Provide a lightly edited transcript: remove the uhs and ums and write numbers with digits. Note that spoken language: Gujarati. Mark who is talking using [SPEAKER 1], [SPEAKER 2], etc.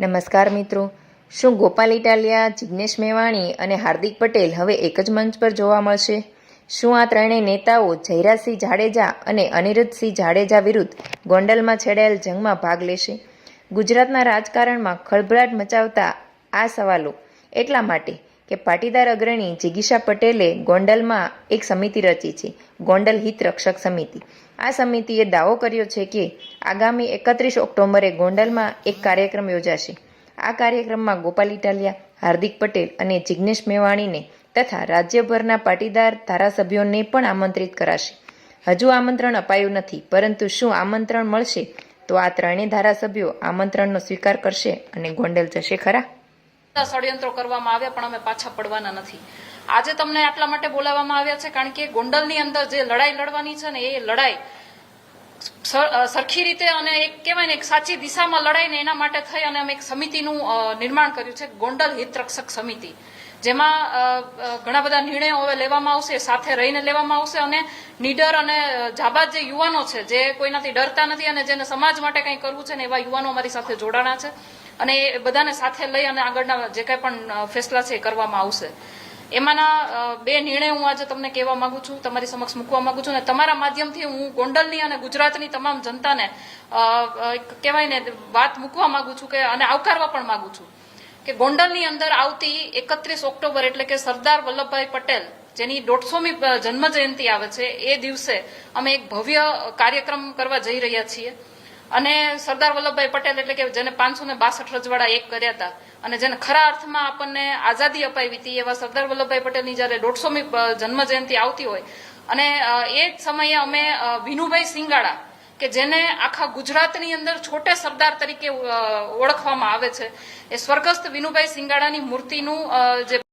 [SPEAKER 1] નમસ્કાર મિત્રો, શું ગોપાલ ઇટાલિયા, જિગ્નેશ મેવાણી અને હાર્દિક પટેલ હવે એક જ મંચ પર જોવા મળશે? શું આ ત્રણેય નેતાઓ જયરાજસિંહ જાડેજા અને અનિરુદ્ધસિંહ જાડેજા વિરુદ્ધ ગોંડલમાં છેડાયેલ જંગમાં ભાગ લેશે? ગુજરાતના રાજકારણમાં ખળભળાટ મચાવતા આ સવાલો એટલા માટે કે પાટીદાર અગ્રણી જિગીશા પટેલે ગોંડલમાં એક સમિતિ રચી છે, ગોંડલ હિત રક્ષક સમિતિ. આ સમિતિએ દાવો કર્યો છે કે આગામી 31 ઓક્ટોબરે ગોંડલમાં એક કાર્યક્રમ યોજાશે. આ કાર્યક્રમમાં ગોપાલ ઇટાલિયા, હાર્દિક પટેલ અને જિગ્નેશ મેવાણીને તથા રાજ્યભરના પાટીદાર ધારાસભ્યોને પણ આમંત્રિત કરાશે. હજુ આમંત્રણ અપાયું નથી, પરંતુ શું આમંત્રણ મળશે તો આ ત્રણેય ધારાસભ્યો આમંત્રણનો સ્વીકાર કરશે અને ગોંડલ જશે ખરા?
[SPEAKER 2] ષડયંત્રો કરવામાં આવ્યા પણ અમે પાછા પડવાના નથી. આજે તમને આટલા માટે બોલાવવામાં આવ્યા છે કારણ કે ગોંડલની અંદર જે લડાઈ લડવાની છે ને એ લડાઈ સરખી રીતે અને એક કહેવાય ને એક સાચી દિશામાં લડાઈ ને એના માટે થઈ અને અમે એક સમિતિનું નિર્માણ કર્યું છે, ગોંડલ હિત રક્ષક સમિતિ. જેમાં ઘણા બધા નિર્ણયો હવે લેવામાં આવશે, સાથે રહીને લેવામાં આવશે અને નીડર અને જાબાદ જે યુવાનો છે, જે કોઈનાથી ડરતા નથી અને જેને સમાજ માટે કંઈ કરવું છે ને એવા યુવાનો અમારી સાથે જોડાણા છે અને એ બધાને સાથે લઈ અને આગળના જે કંઈ પણ ફેસલા છે એ કરવામાં આવશે. એમાંના બે નિર્ણય હું આજે તમને કહેવા માંગુ છું, તમારી સમક્ષ મૂકવા માંગુ છું અને તમારા માધ્યમથી હું ગોંડલની અને ગુજરાતની તમામ જનતાને કહેવાય ને વાત મૂકવા માંગુ છું કે અને આવકારવા પણ માંગુ છું કે ગોંડલની અંદર આવતી 31 ઓક્ટોબર એટલે કે સરદાર વલ્લભભાઈ પટેલ જેની 150મી જન્મ જયંતિ આવે છે એ દિવસે અમે એક ભવ્ય કાર્યક્રમ કરવા જઈ રહ્યા છીએ. અને સરદાર વલ્લભભાઈ પટેલ એટલે કે જેને 562 રજવાડા એક કર્યા હતા અને જેને ખરા અર્થમાં આપણને આઝાદી અપાવી હતી એવા સરદાર વલ્લભભાઈ પટેલની જયારે 150મી જન્મ જયંતિ આવતી હોય અને એ જ સમયે અમે વિનુભાઈ સિંગાડા કે જેને આખા ગુજરાતની અંદર છોટે સરદાર તરીકે ઓળખવામાં આવે છે, એ સ્વર્ગસ્થ વિનુભાઈ સિંગાડાની મૂર્તિનું જે